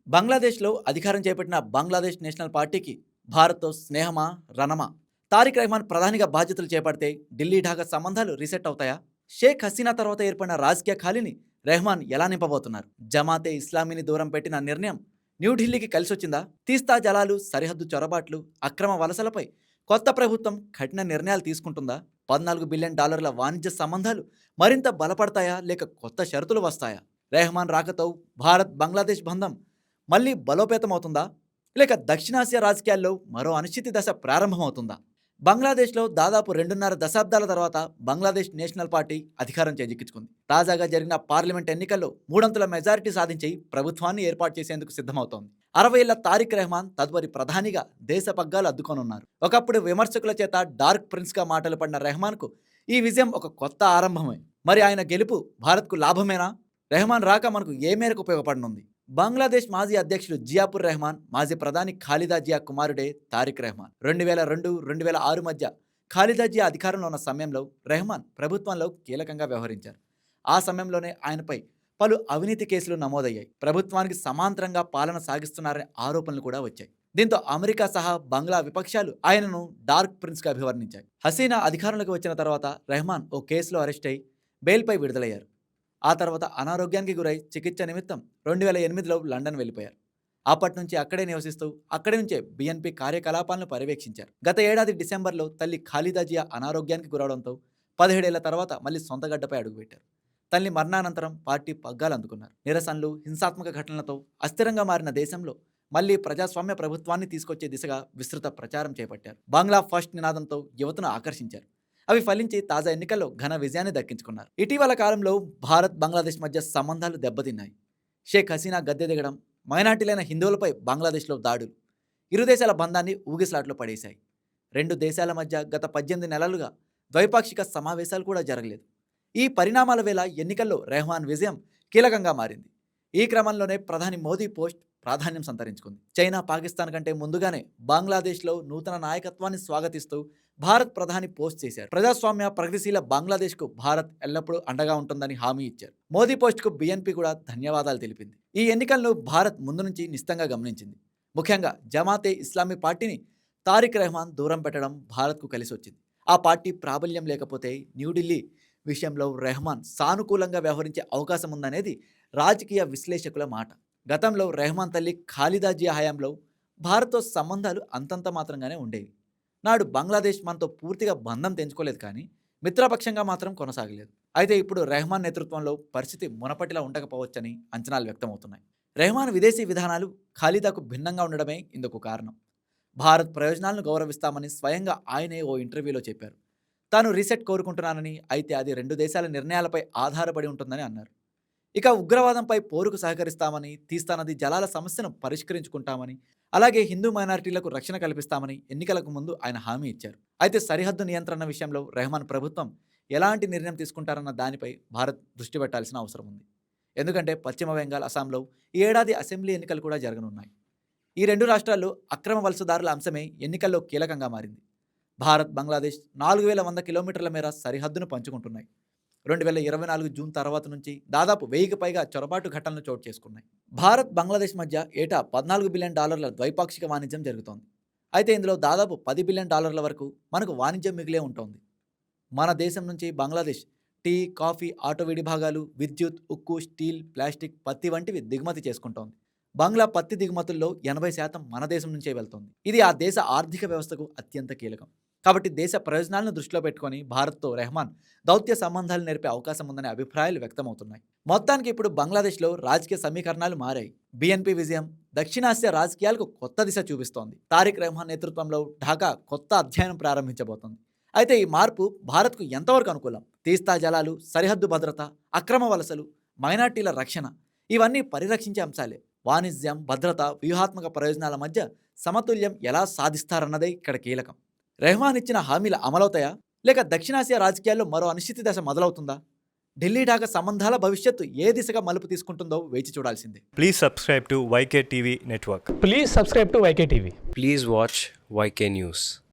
బంగ్లాదేశ్లో అధికారం చేపట్టిన బంగ్లాదేశ్ నేషనల్ పార్టీకి భారత్తో స్నేహమా, రణమా? తారిక్ రెహమాన్ ప్రధానిగా బాధ్యతలు చేపడితే ఢిల్లీ ఢాకా సంబంధాలు రీసెట్ అవుతాయా? షేక్ హసీనా తర్వాత ఏర్పడిన రాజకీయ ఖాళీని రెహమాన్ ఎలా నింపబోతున్నారు? జమాతే ఇస్లామీని దూరం పెట్టిన నిర్ణయం న్యూఢిల్లీకి కలిసొచ్చిందా? తీస్తా జలాలు, సరిహద్దు చొరబాట్లు, అక్రమ వలసలపై కొత్త ప్రభుత్వం కఠిన నిర్ణయాలు తీసుకుంటుందా? $14 బిలియన్ వాణిజ్య సంబంధాలు మరింత బలపడతాయా లేక కొత్త షరతులు వస్తాయా? రెహమాన్ రాకతో భారత్ బంగ్లాదేశ్ బంధం మళ్ళీ బలోపేతమవుతుందా? లేక దక్షిణాసియా రాజకీయాల్లో మరో అనిశ్చితి దశ ప్రారంభమవుతుందా? బంగ్లాదేశ్లో దాదాపు 2.5 దశాబ్దాల తర్వాత బంగ్లాదేశ్ నేషనల్ పార్టీ అధికారం చేజిక్కించుకుంది. తాజాగా జరిగిన పార్లమెంట్ ఎన్నికల్లో మూడొంతుల మెజారిటీ సాధించి ప్రభుత్వాన్ని ఏర్పాటు చేసేందుకు సిద్ధమవుతోంది. 60 ఏళ్ల తారిక్ రెహమాన్ తదుపరి ప్రధానిగా దేశ పగ్గాలు అద్దుకోనున్నారు. ఒకప్పుడు విమర్శకుల చేత డార్క్ ప్రిన్స్గా మాటలు పడిన రెహమాన్కు ఈ విజయం ఒక కొత్త ఆరంభమే. మరి ఆయన గెలుపు భారత్కు లాభమేనా? రెహమాన్ రాక మనకు ఏ మేరకు ఉపయోగపడనుంది? బంగ్లాదేశ్ మాజీ అధ్యక్షుడు జియాపుర్ రెహమాన్, మాజీ ప్రధాని ఖాలిదా జియా కుమారుడే తారిక్ రెహమాన్. 2002-2006 మధ్య ఖాలిదా జియా అధికారంలో ఉన్న సమయంలో రెహమాన్ ప్రభుత్వంలో కీలకంగా వ్యవహరించారు. ఆ సమయంలోనే ఆయనపై పలు అవినీతి కేసులు నమోదయ్యాయి. ప్రభుత్వానికి సమాంతరంగా పాలన సాగిస్తున్నారనే ఆరోపణలు కూడా వచ్చాయి. దీంతో అమెరికా సహా బంగ్లా విపక్షాలు ఆయనను డార్క్ ప్రిన్స్గా అభివర్ణించాయి. హసీనా అధికారంలోకి వచ్చిన తర్వాత రెహమాన్ ఓ కేసులో అరెస్ట్ అయి బెయిల్పై విడుదలయ్యారు. ఆ తర్వాత అనారోగ్యానికి గురై చికిత్స నిమిత్తం 2008లో లండన్ వెళ్ళిపోయారు. అప్పటి నుంచి అక్కడే నివసిస్తూ అక్కడి నుంచే బీఎన్పీ కార్యకలాపాలను పర్యవేక్షించారు. గత ఏడాది డిసెంబర్లో తల్లి ఖాలిదా జియా అనారోగ్యానికి గురవడంతో 17 ఏళ్ల తర్వాత మళ్ళీ సొంత గడ్డపై అడుగుపెట్టారు. తల్లి మరణానంతరం పార్టీ పగ్గాలు అందుకున్నారు. నిరసనలు, హింసాత్మక ఘటనలతో అస్థిరంగా మారిన దేశంలో మళ్ళీ ప్రజాస్వామ్య ప్రభుత్వాన్ని తీసుకొచ్చే దిశగా విస్తృత ప్రచారం చేపట్టారు. బంగ్లా ఫస్ట్ నినాదంతో యువతను ఆకర్షించారు. అవి ఫలించి తాజా ఎన్నికల్లో ఘన విజయాన్ని దక్కించుకున్నారు. ఇటీవల కాలంలో భారత్ బంగ్లాదేశ్ మధ్య సంబంధాలు దెబ్బతిన్నాయి. షేక్ హసీనా గద్దె దిగడం, మైనార్టీలైన హిందువులపై బంగ్లాదేశ్లో దాడులు ఇరు దేశాల బంధాన్ని ఊగిసలాట్లో పడేశాయి. రెండు దేశాల మధ్య గత 18 నెలలుగా ద్వైపాక్షిక సమావేశాలు కూడా జరగలేదు. ఈ పరిణామాల వేళ ఎన్నికల్లో రెహమాన్ విజయం కీలకంగా మారింది. ఈ క్రమంలోనే ప్రధాని మోదీ పోస్ట్ ప్రాధాన్యం సంతరించుకుంది. చైనా, పాకిస్తాన్ కంటే ముందుగానే బంగ్లాదేశ్లో నూతన నాయకత్వాన్ని స్వాగతిస్తూ భారత్ ప్రధాని పోస్ట్ చేశారు. ప్రజాస్వామ్య ప్రగతిశీల బంగ్లాదేశ్కు భారత్ ఎల్లప్పుడూ అండగా ఉంటుందని హామీ ఇచ్చారు. మోదీ పోస్ట్కు బీఎన్పీ కూడా ధన్యవాదాలు తెలిపింది. ఈ ఎన్నికలను భారత్ ముందు నుంచి నిశితంగా గమనించింది. ముఖ్యంగా జమాతే ఇస్లామీ పార్టీని తారిక్ రెహమాన్ దూరం పెట్టడం భారత్కు కలిసి వచ్చింది. ఆ పార్టీ ప్రాబల్యం లేకపోతే న్యూఢిల్లీ విషయంలో రెహమాన్ సానుకూలంగా వ్యవహరించే అవకాశం ఉందనేది రాజకీయ విశ్లేషకుల మాట. గతంలో రెహమాన్ తల్లి ఖాలిదా జియా హయాంలో భారత్తో సంబంధాలు అంతంత మాత్రంగానే ఉండేవి. నాడు బంగ్లాదేశ్ మనతో పూర్తిగా బంధం తెంచుకోలేదు, కానీ మిత్రపక్షంగా మాత్రం కొనసాగలేదు. అయితే ఇప్పుడు రెహమాన్ నేతృత్వంలో పరిస్థితి మునపటిలా ఉండకపోవచ్చని అంచనాలు వ్యక్తమవుతున్నాయి. రెహమాన్ విదేశీ విధానాలు ఖాలిదాకు భిన్నంగా ఉండడమే ఇందుకు కారణం. భారత్ ప్రయోజనాలను గౌరవిస్తామని స్వయంగా ఆయనే ఓ ఇంటర్వ్యూలో చెప్పారు. తాను రీసెట్ కోరుకుంటున్నానని, అయితే అది రెండు దేశాల నిర్ణయాలపై ఆధారపడి ఉంటుందని అన్నారు. ఇక ఉగ్రవాదంపై పోరుకు సహకరిస్తామని, తీస్తా నది జలాల సమస్యను పరిష్కరించుకుంటామని, అలాగే హిందూ మైనారిటీలకు రక్షణ కల్పిస్తామని ఎన్నికలకు ముందు ఆయన హామీ ఇచ్చారు. అయితే సరిహద్దు నియంత్రణ విషయంలో రెహమాన్ ప్రభుత్వం ఎలాంటి నిర్ణయం తీసుకుంటారన్న దానిపై భారత్ దృష్టి పెట్టాల్సిన అవసరం ఉంది. ఎందుకంటే పశ్చిమ బెంగాల్, అస్సాంలో ఈ ఏడాది అసెంబ్లీ ఎన్నికలు కూడా జరగనున్నాయి. ఈ రెండు రాష్ట్రాల్లో అక్రమ వలసదారుల అంశమే ఎన్నికల్లో కీలకంగా మారింది. భారత్, బంగ్లాదేశ్ 4100 కిలోమీటర్ల మేర సరిహద్దును పంచుకుంటున్నాయి. 2024 జూన్ తర్వాత నుంచి దాదాపు 1000కి పైగా చొరబాటు ఘటనలు చోటు చేసుకున్నాయి. భారత్, బంగ్లాదేశ్ మధ్య ఏటా $14 బిలియన్ ద్వైపాక్షిక వాణిజ్యం జరుగుతోంది. అయితే ఇందులో దాదాపు $10 బిలియన్ వరకు మనకు వాణిజ్యం మిగిలే ఉంటుంది. మన దేశం నుంచి బంగ్లాదేశ్ టీ, కాఫీ, ఆటో విడిభాగాలు, విద్యుత్, ఉక్కు, స్టీల్, ప్లాస్టిక్, పత్తి వంటివి దిగుమతి చేసుకుంటోంది. బంగ్లా పత్తి దిగుమతుల్లో 80% మన దేశం నుంచే వెళ్తోంది. ఇది ఆ దేశ ఆర్థిక వ్యవస్థకు అత్యంత కీలకం. కాబట్టి దేశ ప్రయోజనాలను దృష్టిలో పెట్టుకొని భారత్తో రెహమాన్ దౌత్య సంబంధాలు నేర్పే అవకాశం ఉందనే అభిప్రాయాలు వ్యక్తమవుతున్నాయి. మొత్తానికి ఇప్పుడు బంగ్లాదేశ్లో రాజకీయ సమీకరణాలు మారాయి. బీఎన్పీ విజయం దక్షిణాసియా రాజకీయాలకు కొత్త దిశ చూపిస్తోంది. తారిక్ రెహమాన్ నేతృత్వంలో ఢాకా కొత్త అధ్యాయం ప్రారంభించబోతోంది. అయితే ఈ మార్పు భారత్కు ఎంతవరకు అనుకూలం? తీస్తా జలాలు, సరిహద్దు భద్రత, అక్రమ వలసలు, మైనార్టీల రక్షణ ఇవన్నీ పరిరక్షించే అంశాలే. వాణిజ్యం, భద్రత, వ్యూహాత్మక ప్రయోజనాల మధ్య సమతుల్యం ఎలా సాధిస్తారన్నదే ఇక్కడ కీలకం. రెహమాన్ ఇచ్చిన హామీల అమలవుతాయా లేక దక్షిణాసియా రాజకీయాల్లో మరో అనిశ్చితి దశ మొదలవుతుందా? ఢిల్లీ ఢాకా సంబంధాల భవిష్యత్తు ఏ దిశగా మలుపు తీసుకుంటుందో వేచి చూడాల్సిందే. Please subscribe to YK TV Network. Please subscribe to YK TV. Please watch YK News.